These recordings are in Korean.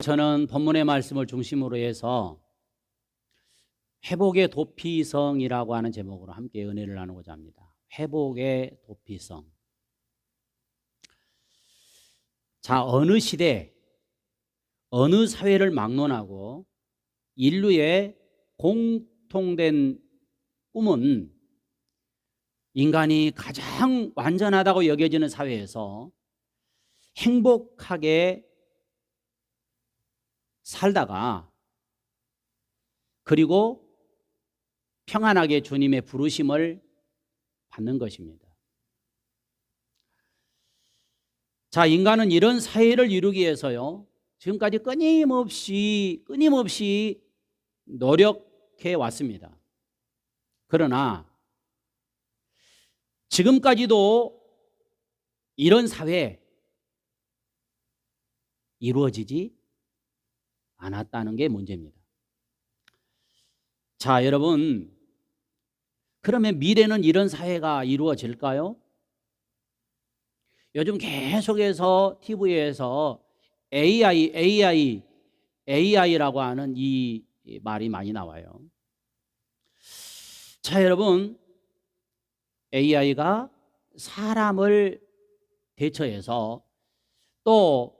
저는 본문의 말씀을 중심으로 해서 회복의 도피성이라고 하는 제목으로 함께 은혜를 나누고자 합니다. 회복의 도피성. 자, 어느 시대, 어느 사회를 막론하고 인류의 공통된 꿈은 인간이 가장 완전하다고 여겨지는 사회에서 행복하게 살다가 그리고 평안하게 주님의 부르심을 받는 것입니다. 자, 인간은 이런 사회를 이루기 위해서요, 지금까지 끊임없이 노력해 왔습니다. 그러나 지금까지도 이런 사회 이루어지지 않았다는 게 문제입니다. 자, 여러분, 그러면 미래는 이런 사회가 이루어질까요? 요즘 계속해서 TV에서 AI라고 하는 이 말이 많이 나와요. 자, 여러분, AI가 사람을 대처해서 또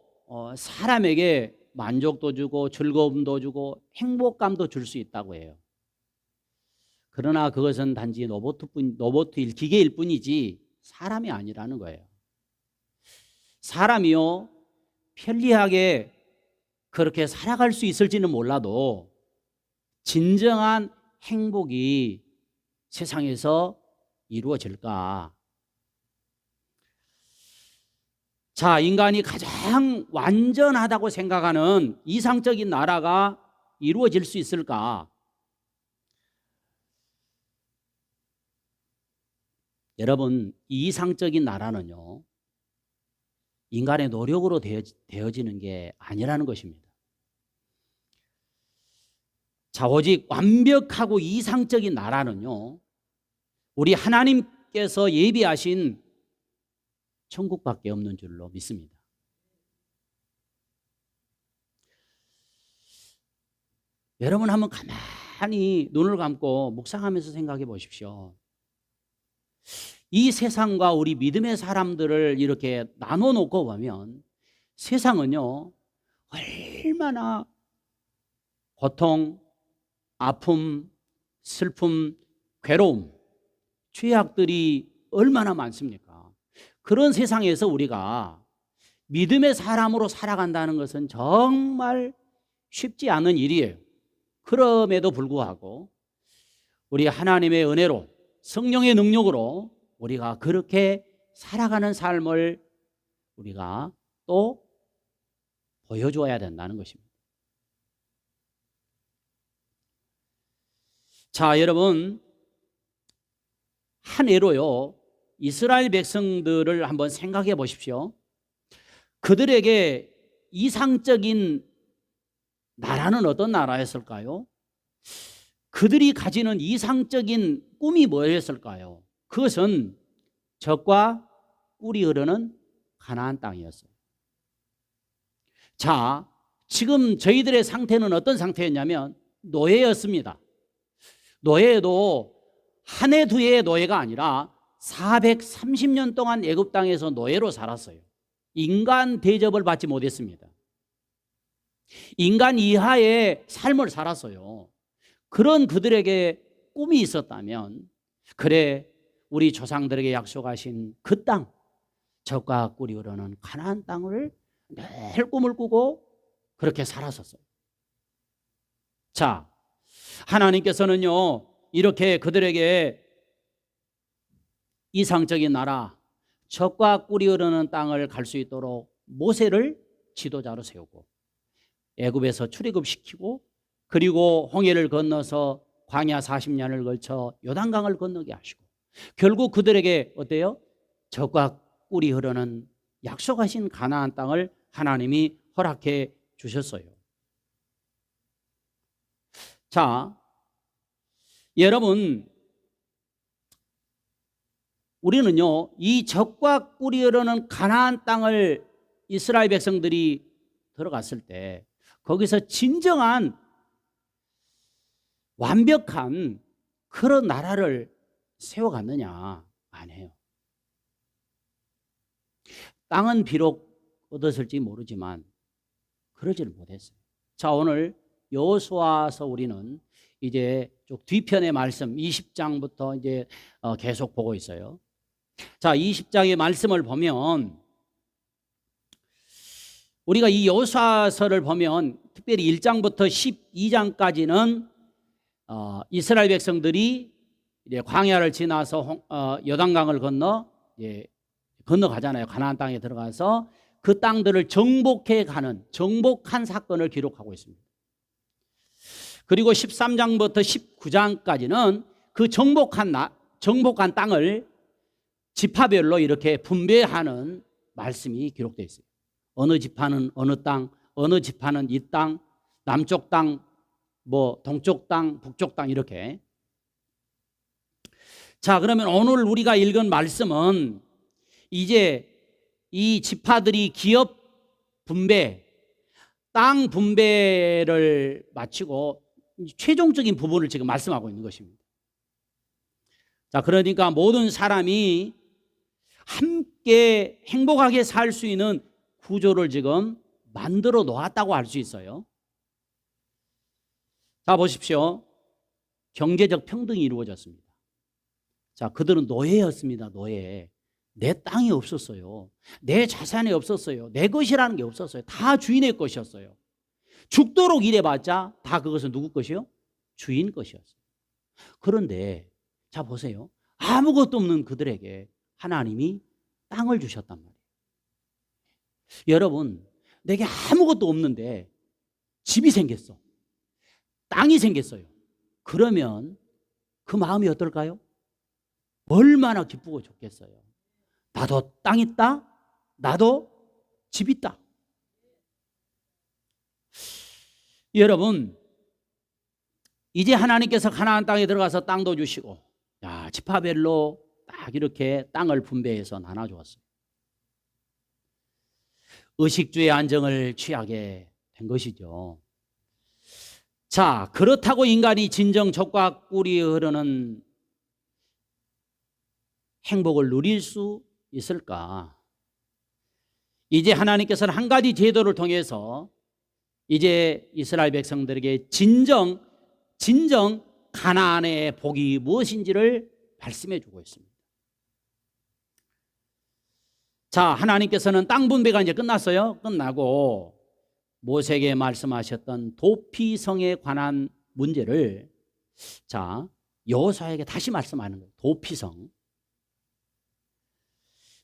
사람에게 만족도 주고 즐거움도 주고 행복감도 줄 수 있다고 해요. 그러나 그것은 단지 기계일 뿐이지 사람이 아니라는 거예요. 사람이요, 편리하게 그렇게 살아갈 수 있을지는 몰라도 진정한 행복이 세상에서 이루어질까? 자, 인간이 가장 완전하다고 생각하는 이상적인 나라가 이루어질 수 있을까? 여러분, 이상적인 나라는요, 인간의 노력으로 되어지는 게 아니라는 것입니다. 자, 오직 완벽하고 이상적인 나라는요, 우리 하나님께서 예비하신 천국밖에 없는 줄로 믿습니다. 여러분, 한번 가만히 눈을 감고 묵상하면서 생각해 보십시오. 이 세상과 우리 믿음의 사람들을 이렇게 나눠 놓고 보면 세상은요, 얼마나 고통, 아픔, 슬픔, 괴로움, 죄악들이 얼마나 많습니까? 그런 세상에서 우리가 믿음의 사람으로 살아간다는 것은 정말 쉽지 않은 일이에요. 그럼에도 불구하고 우리 하나님의 은혜로, 성령의 능력으로 우리가 그렇게 살아가는 삶을 우리가 또 보여줘야 된다는 것입니다. 자, 여러분, 한 예로요, 이스라엘 백성들을 한번 생각해 보십시오. 그들에게 이상적인 나라는 어떤 나라였을까요? 그들이 가지는 이상적인 꿈이 뭐였을까요? 그것은 젖과 꿀이 흐르는 가나안 땅이었어요. 자, 지금 저희들의 상태는 어떤 상태였냐면 노예였습니다. 노예도 한 해 두 해의 노예가 아니라 430년 동안 애굽 땅에서 노예로 살았어요. 인간 대접을 받지 못했습니다. 인간 이하의 삶을 살았어요. 그런 그들에게 꿈이 있었다면, 그래, 우리 조상들에게 약속하신 그 땅, 젖과 꿀이 흐르는 가나안 땅을 늘 꿈을 꾸고 그렇게 살았었어요. 자, 하나님께서는요, 이렇게 그들에게 이상적인 나라, 젖과 꿀이 흐르는 땅을 갈 수 있도록 모세를 지도자로 세우고 애굽에서 출애굽시키고, 그리고 홍해를 건너서 광야 40년을 걸쳐 요단강을 건너게 하시고, 결국 그들에게 어때요? 젖과 꿀이 흐르는 약속하신 가나안 땅을 하나님이 허락해 주셨어요. 자, 여러분, 우리는요, 이 젖과 꿀이 흐르는 가나안 땅을 이스라엘 백성들이 들어갔을 때 거기서 진정한 완벽한 그런 나라를 세워갔느냐? 아니에요. 땅은 비록 얻었을지 모르지만 그러지를 못했어요. 자, 오늘 여호수아서 우리는 이제 쭉 뒤편의 말씀 20장부터 이제 계속 보고 있어요. 자, 20장의 말씀을 보면 우리가 이 여호수아서를 보면 특별히 1장부터 12장까지는 이스라엘 백성들이 이제 광야를 지나서 요단강을 건너가잖아요. 가나안 땅에 들어가서 그 땅들을 정복해 가는 정복한 사건을 기록하고 있습니다. 그리고 13장부터 19장까지는 그 정복한 땅을 지파별로 이렇게 분배하는 말씀이 기록되어 있어요. 어느 지파는 어느 땅, 어느 지파는 이 땅, 남쪽 땅, 뭐 동쪽 땅, 북쪽 땅 이렇게. 자, 그러면 오늘 우리가 읽은 말씀은 이제 이 지파들이 기업 분배, 땅 분배를 마치고 최종적인 부분을 지금 말씀하고 있는 것입니다. 자, 그러니까 모든 사람이 함께 행복하게 살 수 있는 구조를 지금 만들어 놓았다고 할 수 있어요. 자, 보십시오. 경제적 평등이 이루어졌습니다. 자, 그들은 노예였습니다. 노예. 내 땅이 없었어요. 내 자산이 없었어요. 내 것이라는 게 없었어요. 다 주인의 것이었어요. 죽도록 일해봤자 다 그것은 누구 것이요? 주인 것이었어요. 그런데 자, 보세요. 아무것도 없는 그들에게 하나님이 땅을 주셨단 말이에요. 여러분, 내게 아무것도 없는데 집이 생겼어. 땅이 생겼어요. 그러면 그 마음이 어떨까요? 얼마나 기쁘고 좋겠어요. 나도 땅 있다. 나도 집 있다. 여러분, 이제 하나님께서 가나안 땅에 들어가서 땅도 주시고, 야, 지파별로 딱 이렇게 땅을 분배해서 나눠주었어요. 의식주의 안정을 취하게 된 것이죠. 자, 그렇다고 인간이 진정 젖과 꿀이 흐르는 행복을 누릴 수 있을까? 이제 하나님께서는 한 가지 제도를 통해서 이제 이스라엘 백성들에게 진정 가나안의 복이 무엇인지를 말씀해 주고 있습니다. 자, 하나님께서는 땅 분배가 이제 끝났어요. 끝나고 모세에게 말씀하셨던 도피성에 관한 문제를 자, 여호수아에게 다시 말씀하는 거예요. 도피성.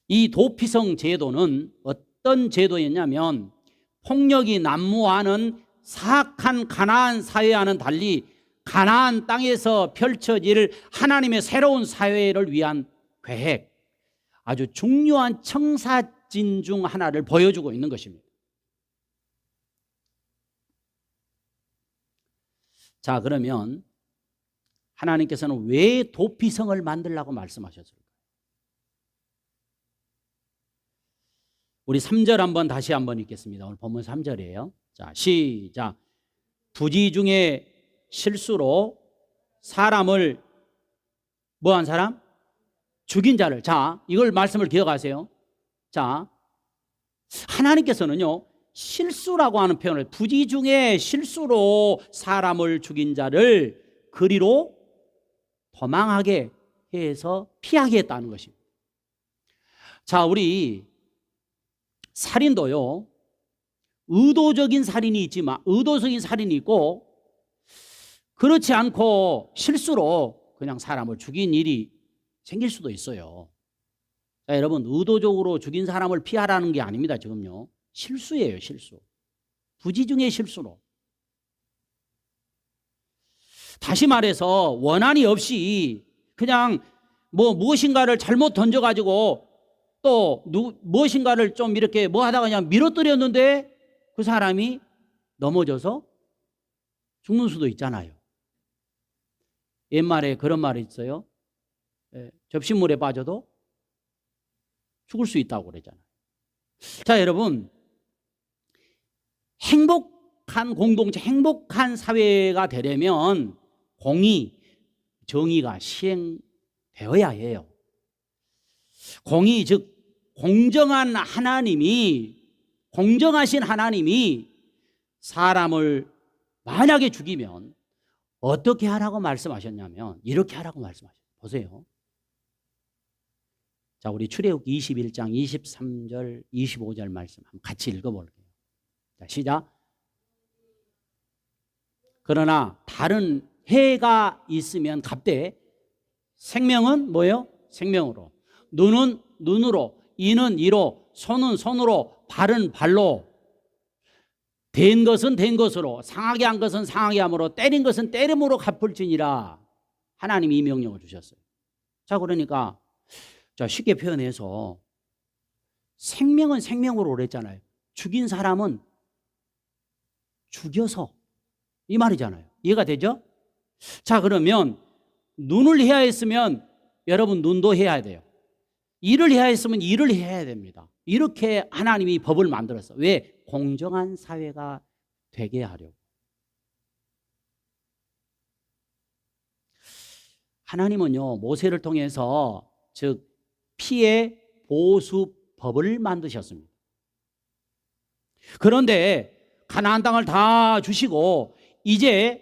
이 도피성 제도는 어떤 제도였냐면 폭력이 난무하는 사악한 가나안 사회와는 달리 가나안 땅에서 펼쳐질 하나님의 새로운 사회를 위한 계획, 아주 중요한 청사진 중 하나를 보여주고 있는 것입니다. 자, 그러면 하나님께서는 왜 도피성을 만들라고 말씀하셨을까요? 우리 3절 한번 다시 한번 읽겠습니다. 오늘 본문 3절이에요. 자, 시작. 부지 중에 실수로 사람을 뭐한 사람? 죽인 자를. 자, 이걸 말씀을 기억하세요. 자, 하나님께서는요, 실수라고 하는 표현을 부지 중에 실수로 사람을 죽인 자를 그리로 도망하게 해서 피하게 했다는 것입니다. 자, 우리 살인도요, 의도적인 살인이 있지만 의도적인 살인이 있고 그렇지 않고 실수로 그냥 사람을 죽인 일이 생길 수도 있어요. 자, 여러분, 의도적으로 죽인 사람을 피하라는 게 아닙니다. 지금요, 실수예요. 실수. 부지 중에 실수로. 다시 말해서 원한이 없이 그냥 무엇인가를 잘못 던져가지고 또 무엇인가를 좀 이렇게 하다가 그냥 밀어뜨렸는데 그 사람이 넘어져서 죽는 수도 있잖아요. 옛말에 그런 말이 있어요. 접시물에 빠져도 죽을 수 있다고 그러잖아요. 자, 여러분, 행복한 공동체, 행복한 사회가 되려면 공의, 정의가 시행되어야 해요. 공의, 즉 공정하신 하나님이 사람을 만약에 죽이면 어떻게 하라고 말씀하셨냐면 이렇게 하라고 말씀하셨어요. 보세요. 자, 우리 출애굽기 21장 23절 25절 말씀 한번 같이 읽어볼게요. 자, 시작. 그러나 다른 해가 있으면 갑대, 생명은 뭐예요? 생명으로, 눈은 눈으로, 이는 이로, 손은 손으로, 발은 발로, 된 것은 된 것으로, 상하게 한 것은 상하게 함으로, 때린 것은 때림으로 갚을지니라. 하나님이 이 명령을 주셨어요. 자, 그러니까 자, 쉽게 표현해서 생명은 생명으로 그랬잖아요. 죽인 사람은 죽여서, 이 말이잖아요. 이해가 되죠? 자, 그러면 눈을 해야 했으면 여러분 눈도 해야 돼요. 일을 해야 했으면 일을 해야 됩니다. 이렇게 하나님이 법을 만들었어요. 왜? 공정한 사회가 되게 하려고. 하나님은요, 모세를 통해서 즉 피해 보수법을 만드셨습니다. 그런데 가나안 땅을 다 주시고 이제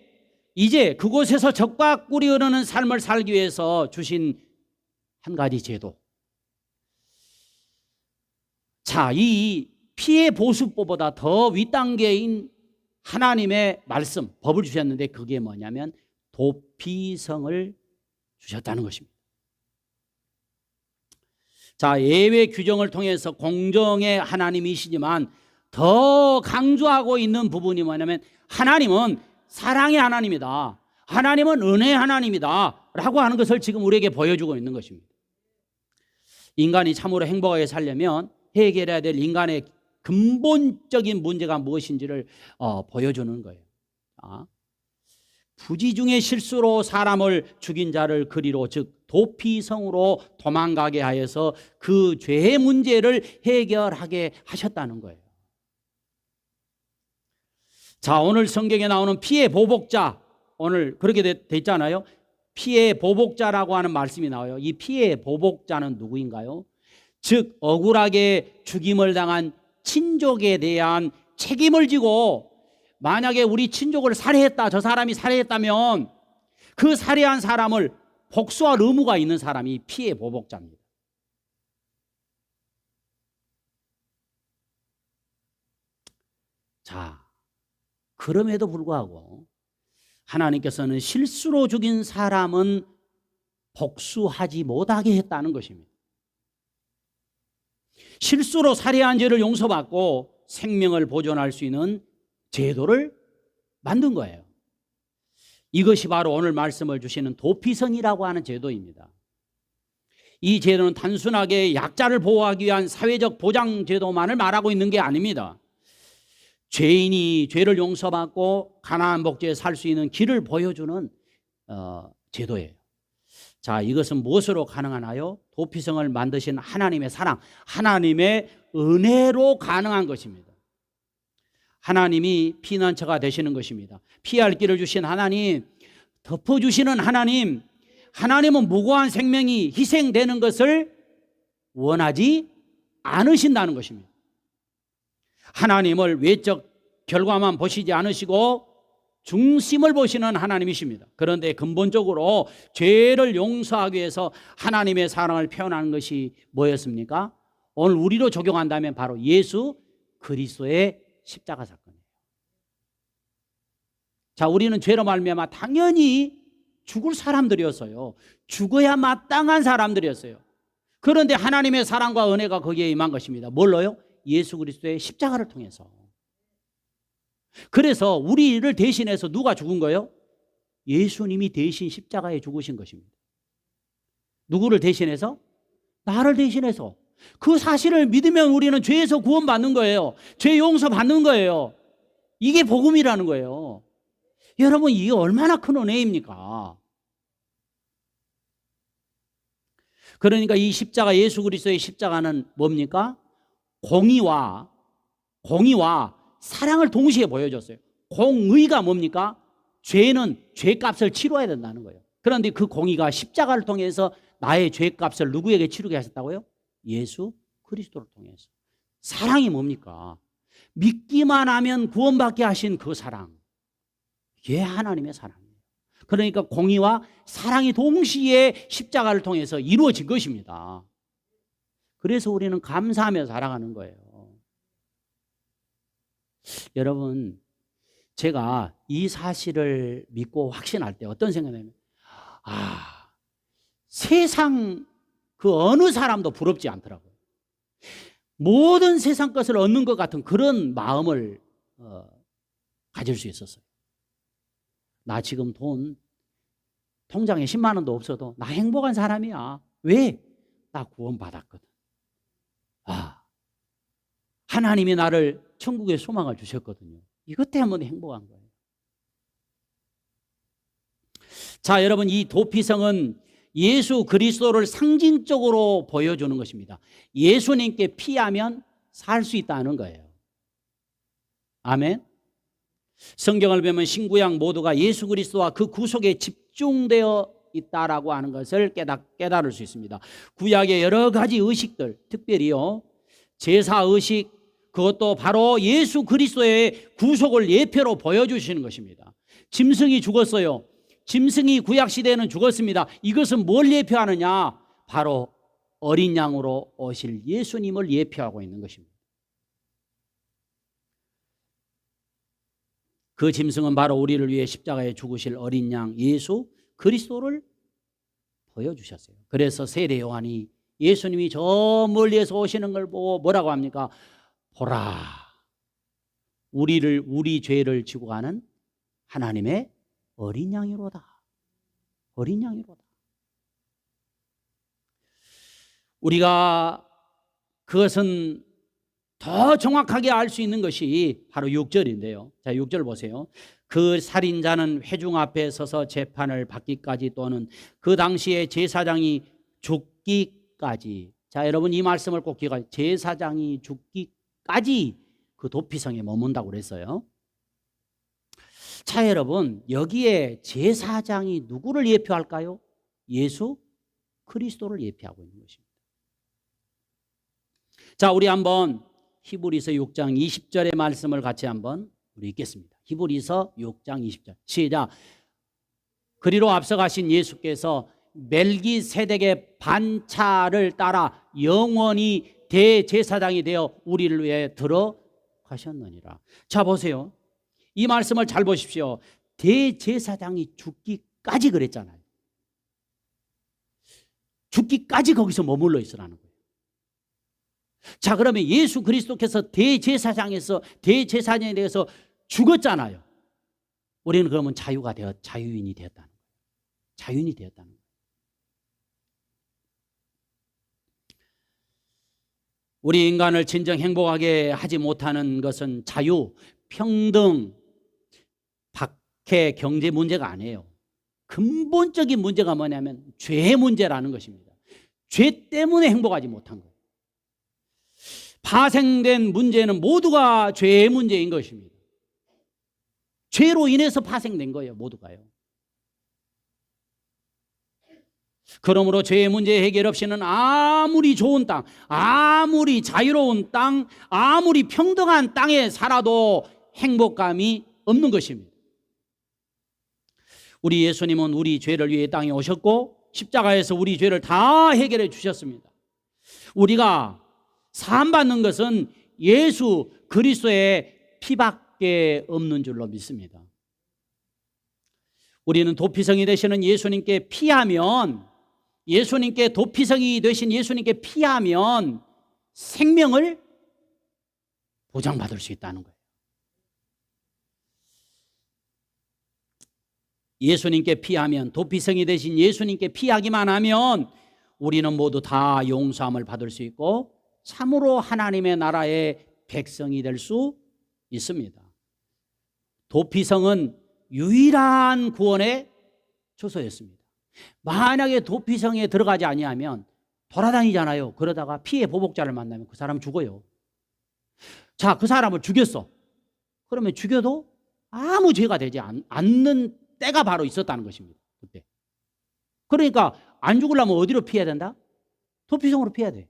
그곳에서 젖과 꿀이 흐르는 삶을 살기 위해서 주신 한 가지 제도. 자, 이 피해 보수법보다 더 윗단계인 하나님의 말씀, 법을 주셨는데 그게 뭐냐면 도피성을 주셨다는 것입니다. 자, 예외 규정을 통해서 공정의 하나님이시지만 더 강조하고 있는 부분이 뭐냐면 하나님은 사랑의 하나님이다, 하나님은 은혜의 하나님이다 라고 하는 것을 지금 우리에게 보여주고 있는 것입니다. 인간이 참으로 행복하게 살려면 해결해야 될 인간의 근본적인 문제가 무엇인지를 보여주는 거예요. 부지 중에 실수로 사람을 죽인 자를 그리로, 즉 도피성으로 도망가게 하여서 그 죄의 문제를 해결하게 하셨다는 거예요. 자, 오늘 성경에 나오는 피해 보복자, 오늘 그렇게 돼 있잖아요. 피해 보복자라고 하는 말씀이 나와요. 이 피해 보복자는 누구인가요? 즉 억울하게 죽임을 당한 친족에 대한 책임을 지고, 만약에 우리 친족을 살해했다, 저 사람이 살해했다면 그 살해한 사람을 복수할 의무가 있는 사람이 피해 보복자입니다. 자, 그럼에도 불구하고 하나님께서는 실수로 죽인 사람은 복수하지 못하게 했다는 것입니다. 실수로 살해한 죄를 용서받고 생명을 보존할 수 있는 제도를 만든 거예요. 이것이 바로 오늘 말씀을 주시는 도피성이라고 하는 제도입니다. 이 제도는 단순하게 약자를 보호하기 위한 사회적 보장 제도만을 말하고 있는 게 아닙니다. 죄인이 죄를 용서받고 가나안 복지에 살 수 있는 길을 보여주는 제도예요. 자, 이것은 무엇으로 가능하나요? 도피성을 만드신 하나님의 사랑, 하나님의 은혜로 가능한 것입니다. 하나님이 피난처가 되시는 것입니다. 피할 길을 주신 하나님, 덮어주시는 하나님, 하나님은 무고한 생명이 희생되는 것을 원하지 않으신다는 것입니다. 하나님을 외적 결과만 보시지 않으시고 중심을 보시는 하나님이십니다. 그런데 근본적으로 죄를 용서하기 위해서 하나님의 사랑을 표현하는 것이 뭐였습니까? 오늘 우리로 적용한다면 바로 예수 그리스도의 십자가 사건이에요. 자, 우리는 죄로 말미암아 당연히 죽을 사람들이었어요. 죽어야 마땅한 사람들이었어요. 그런데 하나님의 사랑과 은혜가 거기에 임한 것입니다. 뭘로요? 예수 그리스도의 십자가를 통해서. 그래서 우리를 대신해서 누가 죽은 거예요? 예수님이 대신 십자가에 죽으신 것입니다. 누구를 대신해서? 나를 대신해서. 그 사실을 믿으면 우리는 죄에서 구원받는 거예요. 죄 용서받는 거예요. 이게 복음이라는 거예요. 여러분, 이게 얼마나 큰 은혜입니까? 그러니까 이 십자가, 예수 그리스도의 십자가는 뭡니까? 공의와 사랑을 동시에 보여줬어요. 공의가 뭡니까? 죄는 죄값을 치러야 된다는 거예요. 그런데 그 공의가 십자가를 통해서 나의 죄값을 누구에게 치르게 하셨다고요? 예수 그리스도를 통해서. 사랑이 뭡니까? 믿기만 하면 구원받게 하신 그 사랑. 이게 하나님의 사랑이에요. 그러니까 공의와 사랑이 동시에 십자가를 통해서 이루어진 것입니다. 그래서 우리는 감사하며 살아가는 거예요. 여러분, 제가 이 사실을 믿고 확신할 때 어떤 생각이 나냐면, 세상 그 어느 사람도 부럽지 않더라고요. 모든 세상 것을 얻는 것 같은 그런 마음을 가질 수 있었어요. 나 지금 통장에 10만 원도 없어도 나 행복한 사람이야. 왜? 나 구원받았거든. 하나님이 나를 천국의 소망을 주셨거든요. 이것 때문에 행복한 거예요. 자, 여러분, 이 도피성은 예수 그리스도를 상징적으로 보여주는 것입니다. 예수님께 피하면 살 수 있다는 거예요. 아멘. 성경을 보면 신구약 모두가 예수 그리스도와 그 구속에 집중되어 있다라고 하는 것을 깨달을 수 있습니다. 구약의 여러 가지 의식들, 특별히요, 제사 의식, 그것도 바로 예수 그리스도의 구속을 예표로 보여주시는 것입니다. 짐승이 죽었어요. 짐승이 구약 시대에는 죽었습니다. 이것은 뭘 예표하느냐? 바로 어린 양으로 오실 예수님을 예표하고 있는 것입니다. 그 짐승은 바로 우리를 위해 십자가에 죽으실 어린 양 예수 그리스도를 보여주셨어요. 그래서 세례 요한이 예수님이 저 멀리에서 오시는 걸 보고 뭐라고 합니까? 보라, 우리 죄를 지고 가는 하나님의 어린 양이로다. 어린 양이로다. 우리가 그것은 더 정확하게 알 수 있는 것이 바로 6절인데요. 자, 6절 보세요. 그 살인자는 회중 앞에 서서 재판을 받기까지 또는 그 당시에 제사장이 죽기까지. 자, 여러분 이 말씀을 꼭 기억하세요. 제사장이 죽기까지 그 도피성에 머문다고 그랬어요. 자, 여러분, 여기에 제사장이 누구를 예표할까요? 예수 그리스도를 예표하고 있는 것입니다. 자, 우리 한번 히브리서 6장 20절의 말씀을 같이 한번 우리 읽겠습니다. 히브리서 6장 20절 시작. 그리로 앞서가신 예수께서 멜기세덱의 반차를 따라 영원히 대제사장이 되어 우리를 위해 들어가셨느니라. 자, 보세요. 이 말씀을 잘 보십시오. 대제사장이 죽기까지 그랬잖아요. 죽기까지 거기서 머물러 있으라는 거예요. 자, 그러면 예수 그리스도께서 대제사장에 대해서 죽었잖아요. 우리는 그러면 자유인이 되었다는 거예요. 자유인이 되었다는 거예요. 우리 인간을 진정 행복하게 하지 못하는 것은 자유, 평등, 박해, 경제 문제가 아니에요. 근본적인 문제가 뭐냐면 죄의 문제라는 것입니다. 죄 때문에 행복하지 못한 거예요. 파생된 문제는 모두가 죄의 문제인 것입니다. 죄로 인해서 파생된 거예요, 모두가요. 그러므로 죄의 문제 해결 없이는 아무리 좋은 땅, 아무리 자유로운 땅, 아무리 평등한 땅에 살아도 행복감이 없는 것입니다. 우리 예수님은 우리 죄를 위해 땅에 오셨고 십자가에서 우리 죄를 다 해결해 주셨습니다. 우리가 사함받는 것은 예수 그리스도의 피밖에 없는 줄로 믿습니다. 우리는 도피성이 되시는 예수님께 피하면, 예수님께 도피성이 되신 예수님께 피하면 생명을 보장받을 수 있다는 거예요. 예수님께 피하면, 도피성이 되신 예수님께 피하기만 하면 우리는 모두 다 용서함을 받을 수 있고 참으로 하나님의 나라의 백성이 될 수 있습니다. 도피성은 유일한 구원의 초소였습니다. 만약에 도피성에 들어가지 아니하면 돌아다니잖아요. 그러다가 피해 보복자를 만나면 그 사람 죽어요. 자, 그 사람을 죽였어. 그러면 죽여도 아무 죄가 되지 않는 때가 바로 있었다는 것입니다. 그때. 그러니까 안 죽으려면 어디로 피해야 된다? 도피성으로 피해야 돼.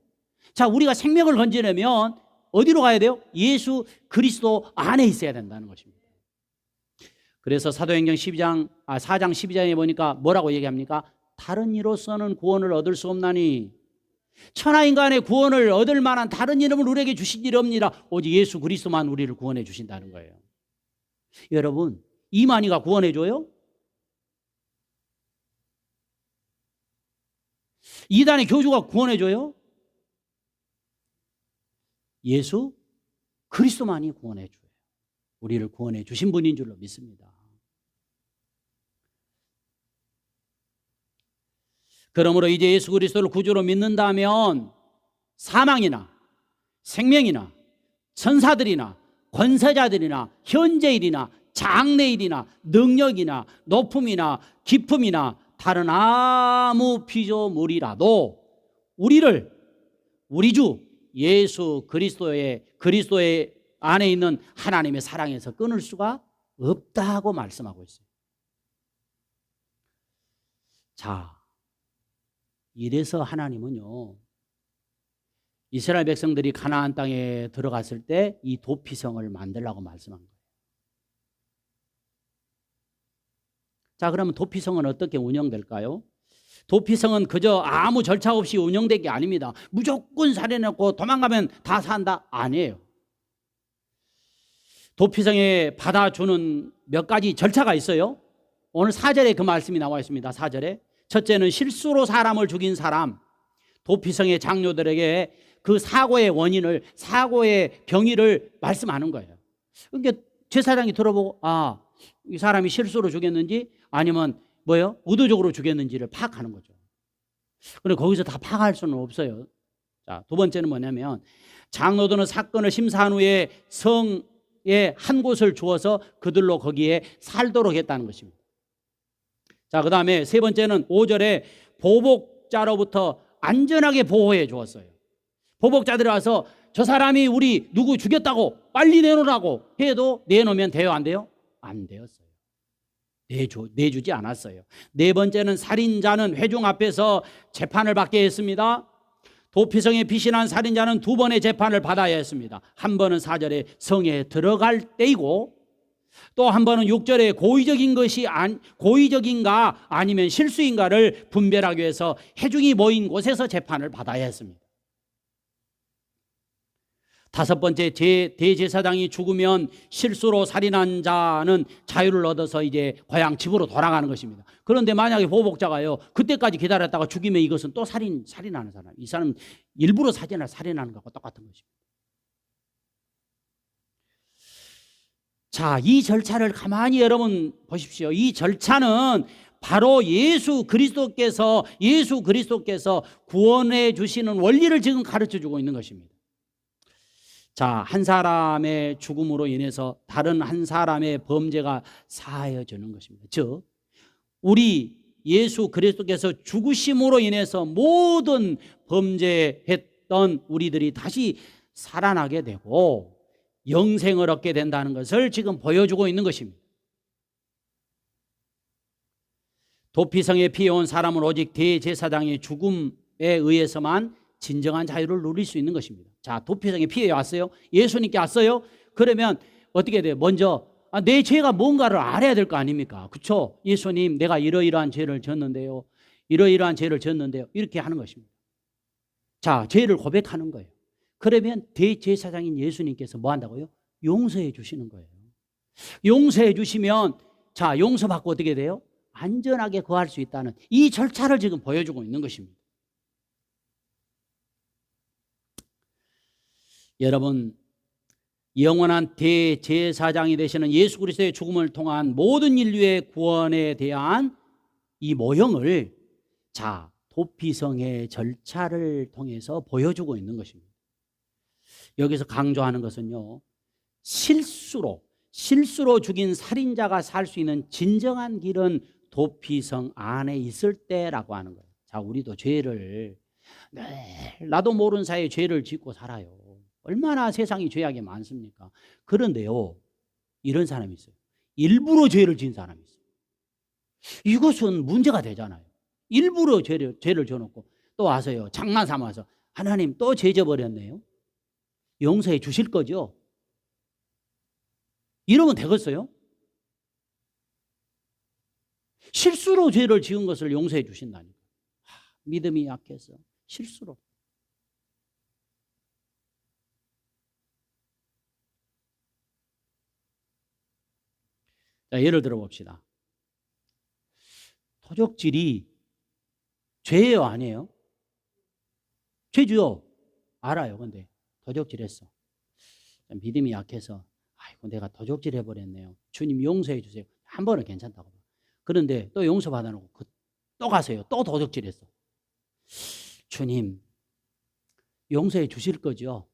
자, 우리가 생명을 건지려면 어디로 가야 돼요? 예수 그리스도 안에 있어야 된다는 것입니다. 그래서 사도행전 4장 12장에 보니까 뭐라고 얘기합니까? 다른 이로서는 구원을 얻을 수 없나니 천하인간의 구원을 얻을 만한 다른 이름을 우리에게 주신 일 없니라. 오직 예수 그리스도만 우리를 구원해 주신다는 거예요. 여러분, 이만희가 구원해 줘요? 이단의 교주가 구원해 줘요? 예수 그리스도만이 구원해 줘요. 우리를 구원해 주신 분인 줄로 믿습니다. 그러므로 이제 예수 그리스도를 구주로 믿는다면 사망이나 생명이나 천사들이나 권세자들이나 현재일이나 장래일이나 능력이나 높음이나 깊음이나 다른 아무 피조물이라도 우리를 우리 주 예수 그리스도의 안에 있는 하나님의 사랑에서 끊을 수가 없다고 말씀하고 있어요. 자, 이래서 하나님은요, 이스라엘 백성들이 가나안 땅에 들어갔을 때 이 도피성을 만들라고 말씀한 거예요. 자, 그러면 도피성은 어떻게 운영될까요? 도피성은 그저 아무 절차 없이 운영된 게 아닙니다. 무조건 살해놓고 도망가면 다 산다? 아니에요. 도피성에 받아주는 몇 가지 절차가 있어요. 오늘 4절에 그 말씀이 나와 있습니다. 4절에 첫째는 실수로 사람을 죽인 사람, 도피성의 장로들에게 그 사고의 원인을, 사고의 경위를 말씀하는 거예요. 그러니까 제사장이 들어보고 이 사람이 실수로 죽였는지 아니면 의도적으로 죽였는지를 파악하는 거죠. 그런데 거기서 다 파악할 수는 없어요. 자, 두 번째는 뭐냐면 장로들은 사건을 심사한 후에 성의 한 곳을 주어서 그들로 거기에 살도록 했다는 것입니다. 자, 그 다음에 세 번째는 5절에 보복자로부터 안전하게 보호해 주었어요. 보복자들이 와서 저 사람이 우리 누구 죽였다고 빨리 내놓으라고 해도 내놓으면 돼요, 안 돼요? 안 되었어요. 내주지 않았어요. 네 번째는 살인자는 회중 앞에서 재판을 받게 했습니다. 도피성에 피신한 살인자는 두 번의 재판을 받아야 했습니다. 한 번은 4절에 성에 들어갈 때이고 또 한 번은 6절에 고의적인가 아니면 실수인가를 분별하기 위해서 회중이 모인 곳에서 재판을 받아야 했습니다. 다섯 번째, 대제사장이 죽으면 실수로 살인한 자는 자유를 얻어서 이제 고향 집으로 돌아가는 것입니다. 그런데 만약에 보복자가요, 그때까지 기다렸다가 죽이면 이것은 또 살인하는 사람, 이 사람은 일부러 살인하는 것과 똑같은 것입니다. 자, 이 절차를 가만히 여러분 보십시오. 이 절차는 바로 예수 그리스도께서 구원해 주시는 원리를 지금 가르쳐 주고 있는 것입니다. 자, 한 사람의 죽음으로 인해서 다른 한 사람의 범죄가 사하여지는 것입니다. 즉, 우리 예수 그리스도께서 죽으심으로 인해서 모든 범죄했던 우리들이 다시 살아나게 되고 영생을 얻게 된다는 것을 지금 보여주고 있는 것입니다. 도피성에 피해온 사람은 오직 대제사장의 죽음에 의해서만 진정한 자유를 누릴 수 있는 것입니다. 자, 도피성에 피해 왔어요. 예수님께 왔어요. 그러면 어떻게 돼요? 먼저 내 죄가 뭔가를 알아야 될 거 아닙니까? 그렇죠? 예수님, 내가 이러이러한 죄를 졌는데요. 이렇게 하는 것입니다. 자, 죄를 고백하는 거예요. 그러면 대제사장인 예수님께서 뭐 한다고요? 용서해 주시는 거예요. 용서해 주시면 자, 용서받고 어떻게 돼요? 안전하게 거할 수 있다는 이 절차를 지금 보여주고 있는 것입니다. 여러분, 영원한 대제사장이 되시는 예수 그리스도의 죽음을 통한 모든 인류의 구원에 대한 이 모형을 자, 도피성의 절차를 통해서 보여주고 있는 것입니다. 여기서 강조하는 것은요, 실수로 죽인 살인자가 살 수 있는 진정한 길은 도피성 안에 있을 때라고 하는 거예요. 자, 우리도 죄를 나도 모르는 사이에 죄를 짓고 살아요. 얼마나 세상이 죄악이 많습니까? 그런데요, 이런 사람이 있어요. 일부러 죄를 지은 사람이 있어요. 이것은 문제가 되잖아요. 일부러 죄를 져놓고 또 와서요, 장난 삼아서 하나님 또 죄 져버렸네요. 용서해 주실 거죠? 이러면 되겠어요? 실수로 죄를 지은 것을 용서해 주신다니까. 믿음이 약해서 실수로. 자, 예를 들어 봅시다. 도적질이 죄예요, 아니에요? 죄죠. 알아요. 근데 도적질했어. 믿음이 약해서 아이고 내가 도적질 해버렸네요. 주님 용서해 주세요. 한 번은 괜찮다고. 그런데 또 용서 받아놓고 또 가세요. 또 도적질했어. 주님 용서해 주실 거죠?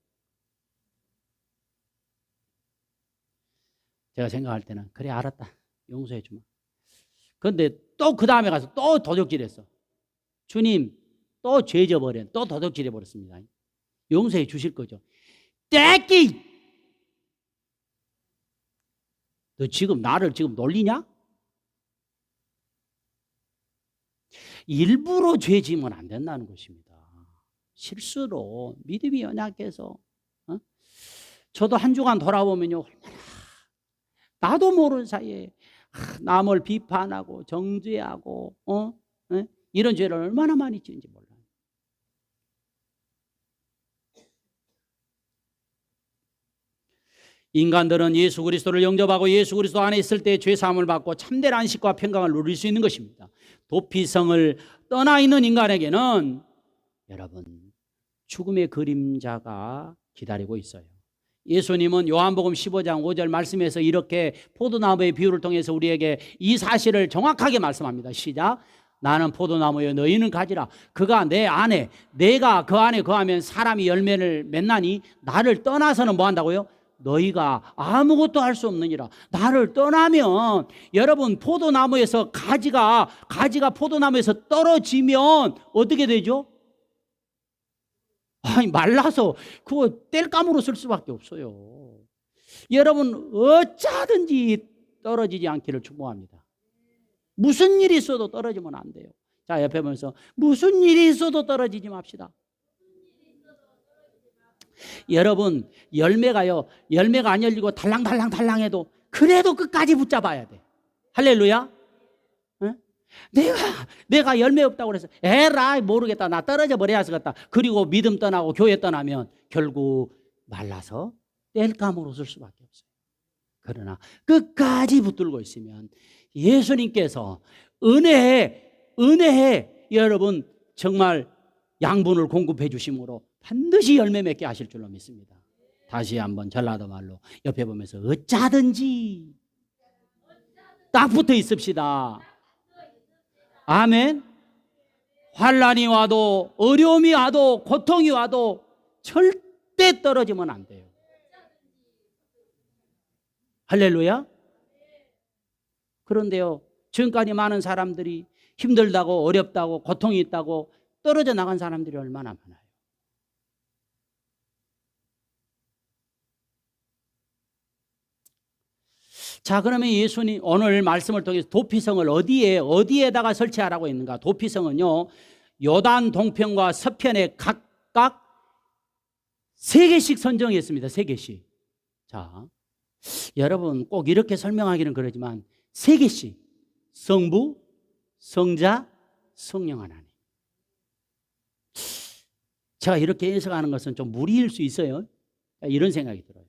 제가 생각할 때는 그래 알았다. 용서해 주마. 그런데 또 그 다음에 가서 또 도적질했어. 주님 또 죄 져버려. 또 도적질해 버렸습니다. 용서해 주실 거죠? 떼끼! 너 지금 나를 지금 놀리냐? 일부러 죄 지으면 안 된다는 것입니다. 실수로 믿음이 연약해서. 저도 한 주간 돌아보면요, 나도 모르는 사이에 남을 비판하고 정죄하고 이런 죄를 얼마나 많이 지은지 몰라요. 인간들은 예수 그리스도를 영접하고 예수 그리스도 안에 있을 때 죄사함을 받고 참된 안식과 평강을 누릴 수 있는 것입니다. 도피성을 떠나 있는 인간에게는 여러분 죽음의 그림자가 기다리고 있어요. 예수님은 요한복음 15장 5절 말씀에서 이렇게 포도나무의 비유를 통해서 우리에게 이 사실을 정확하게 말씀합니다. 시작. 나는 포도나무여 너희는 가지라. 그가 내 안에 내가 그 안에 거하면 사람이 열매를 맺나니 나를 떠나서는 뭐 한다고요? 너희가 아무것도 할 수 없느니라. 나를 떠나면 여러분 포도나무에서 가지가 포도나무에서 떨어지면 어떻게 되죠? 아니 말라서 그거 뗄감으로 쓸 수밖에 없어요. 여러분 어쩌든지 떨어지지 않기를 축복합니다. 무슨 일이 있어도 떨어지면 안 돼요. 자 옆에 보면서 무슨 일이 있어도 떨어지지 맙시다. 여러분 열매가 안 열리고 달랑달랑해도 그래도 끝까지 붙잡아야 돼. 할렐루야. 내가 열매 없다고 그래서 에라이 모르겠다 나 떨어져 버려야 하겠다. 그리고 믿음 떠나고 교회 떠나면 결국 말라서 뗄감으로 쓸 수밖에 없어요. 그러나 끝까지 붙들고 있으면 예수님께서 은혜에 여러분 정말 양분을 공급해 주심으로 반드시 열매 맺게 하실 줄로 믿습니다. 다시 한번 전라도 말로 옆에 보면서 어쩌든지 딱 붙어 있읍시다. 아멘. 환난이 와도 어려움이 와도 고통이 와도 절대 떨어지면 안 돼요. 할렐루야. 그런데요 지금까지 많은 사람들이 힘들다고 어렵다고 고통이 있다고 떨어져 나간 사람들이 얼마나 많아요. 자 그러면 예수님 오늘 말씀을 통해서 도피성을 어디에다가 설치하라고 했는가? 도피성은요 요단 동편과 서편에 각각 3개씩 선정했습니다. 3개씩. 자 여러분 꼭 이렇게 설명하기는 그러지만 3개씩 성부, 성자, 성령 하나님. 제가 이렇게 해석하는 것은 좀 무리일 수 있어요. 이런 생각이 들어요.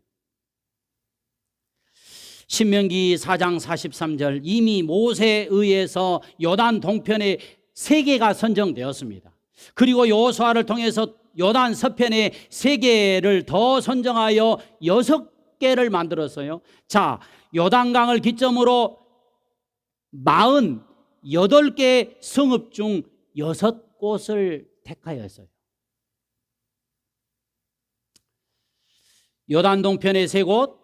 신명기 4장 43절 이미 모세에 의해서 요단 동편에 3개가 선정되었습니다. 그리고 여호수아를 통해서 요단 서편에 3개를 더 선정하여 6개를 만들었어요. 자, 요단강을 기점으로 48개 성읍 중 6곳을 택하였어요. 요단 동편에 3곳.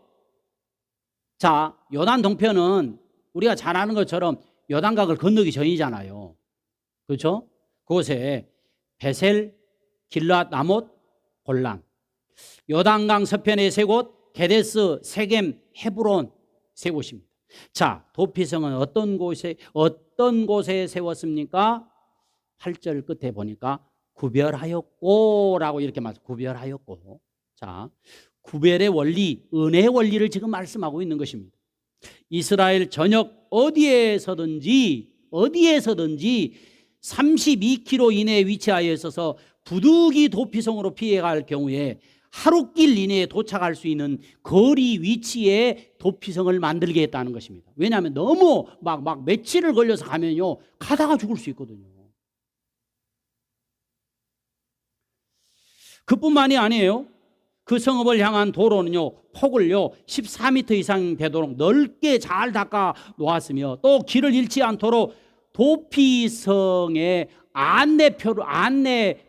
자, 요단 동편은 우리가 잘 아는 것처럼 요단강을 건너기 전이잖아요. 그렇죠? 그곳에 베셀, 길앗, 라못, 골란. 요단강 서편에 3곳, 게데스, 세겜, 헤브론 3곳입니다. 자, 도피성은 어떤 곳에 세웠습니까? 8절 끝에 보니까 구별하였고라고 이렇게 구별하였고. 자, 구별의 원리, 은혜의 원리를 지금 말씀하고 있는 것입니다. 이스라엘 전역 어디에서든지 32km 이내에 위치하여 있어서 부득이 도피성으로 피해갈 경우에 하루길 이내에 도착할 수 있는 거리 위치에 도피성을 만들게 했다는 것입니다. 왜냐하면 너무 막 며칠을 걸려서 가면요, 가다가 죽을 수 있거든요. 그뿐만이 아니에요. 그 성읍을 향한 도로는요, 폭을요 14m 이상 되도록 넓게 잘 닦아 놓았으며, 또 길을 잃지 않도록 도피성의 안내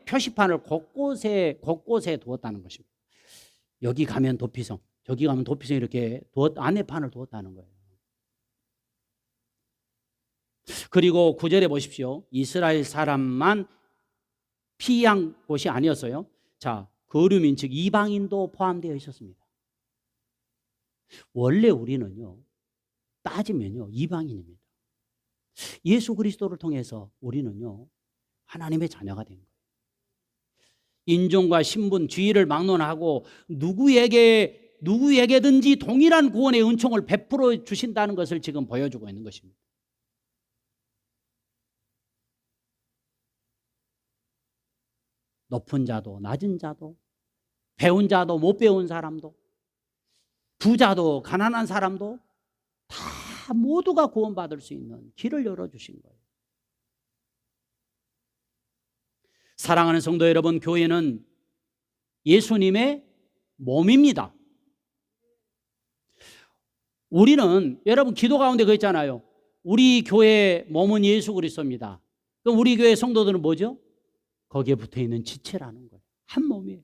표시판을 곳곳에 두었다는 것입니다. 여기 가면 도피성, 저기 가면 도피성, 이렇게 안내판을 두었다는 거예요. 그리고 9절에 보십시오. 이스라엘 사람만 피한 곳이 아니었어요. 자, 거류민 즉 이방인도 포함되어 있었습니다. 원래 우리는요, 따지면요, 이방인입니다. 예수 그리스도를 통해서 우리는요, 하나님의 자녀가 된 거예요. 인종과 신분, 주의를 막론하고 누구에게든지 동일한 구원의 은총을 베풀어 주신다는 것을 지금 보여주고 있는 것입니다. 높은 자도 낮은 자도, 배운 자도 못 배운 사람도, 부자도 가난한 사람도 다 모두가 구원받을 수 있는 길을 열어주신 거예요. 사랑하는 성도 여러분, 교회는 예수님의 몸입니다. 우리는, 여러분 기도 가운데 그 있잖아요. 우리 교회의 몸은 예수 그리스도입니다. 그럼 우리 교회 성도들은 뭐죠? 거기에 붙어있는 지체라는 거예요. 한 몸이에요.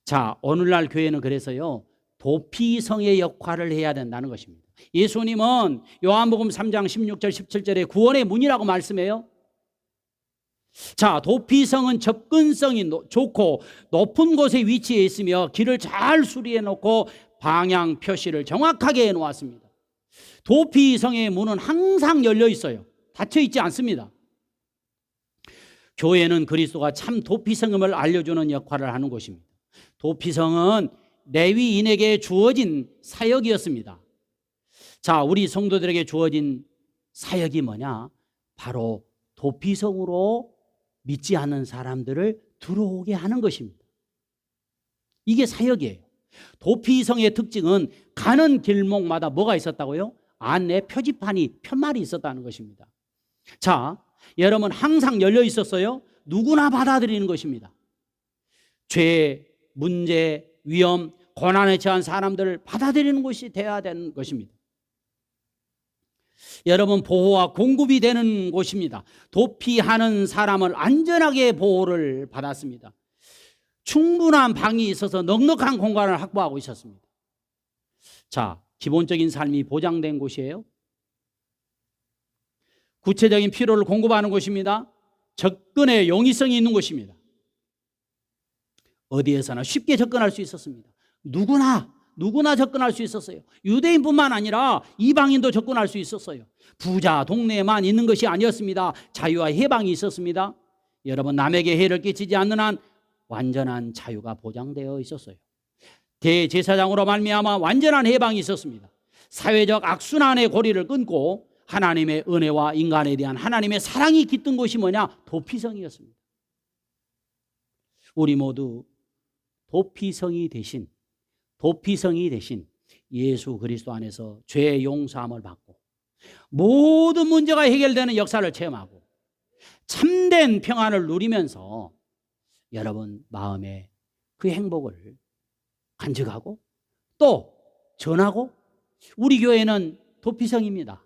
자, 오늘날 교회는 그래서요, 도피성의 역할을 해야 된다는 것입니다. 예수님은 요한복음 3장 16절 17절에 구원의 문이라고 말씀해요. 자, 도피성은 접근성이 좋고 높은 곳에 위치해 있으며 길을 잘 수리해 놓고 방향 표시를 정확하게 해 놓았습니다. 도피성의 문은 항상 열려 있어요. 닫혀 있지 않습니다. 교회는 그리스도가 참 도피성임을 알려주는 역할을 하는 곳입니다. 도피성은 레위인에게 주어진 사역이었습니다. 자, 우리 성도들에게 주어진 사역이 뭐냐? 바로 도피성으로 믿지 않는 사람들을 들어오게 하는 것입니다. 이게 사역이에요. 도피성의 특징은 가는 길목마다 뭐가 있었다고요? 안내 표지판이 편말이 있었다는 것입니다. 자, 여러분 항상 열려 있었어요. 누구나 받아들이는 것입니다. 죄, 문제, 위험, 고난에 처한 사람들을 받아들이는 것이 되어야 되는 것입니다. 여러분, 보호와 공급이 되는 곳입니다. 도피하는 사람을 안전하게 보호를 받았습니다. 충분한 방이 있어서 넉넉한 공간을 확보하고 있었습니다. 자, 기본적인 삶이 보장된 곳이에요. 구체적인 필요를 공급하는 곳입니다. 접근의 용이성이 있는 곳입니다. 어디에서나 쉽게 접근할 수 있었습니다. 누구나 접근할 수 있었어요. 유대인뿐만 아니라 이방인도 접근할 수 있었어요. 부자 동네에만 있는 것이 아니었습니다. 자유와 해방이 있었습니다. 여러분, 남에게 해를 끼치지 않는 한 완전한 자유가 보장되어 있었어요. 대제사장으로 말미암아 완전한 해방이 있었습니다. 사회적 악순환의 고리를 끊고 하나님의 은혜와 인간에 대한 하나님의 사랑이 깃든 곳이 뭐냐? 도피성이었습니다. 우리 모두 도피성이 되신 예수 그리스도 안에서 죄의 용서함을 받고 모든 문제가 해결되는 역사를 체험하고 참된 평안을 누리면서 여러분 마음에 그 행복을 간직하고 또 전하고, 우리 교회는 도피성입니다.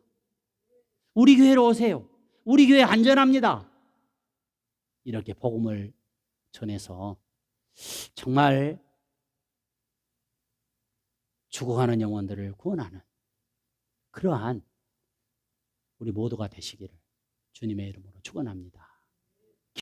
우리 교회로 오세요. 우리 교회 안전합니다. 이렇게 복음을 전해서 정말 죽어가는 영혼들을 구원하는 그러한 우리 모두가 되시기를 주님의 이름으로 축원합니다.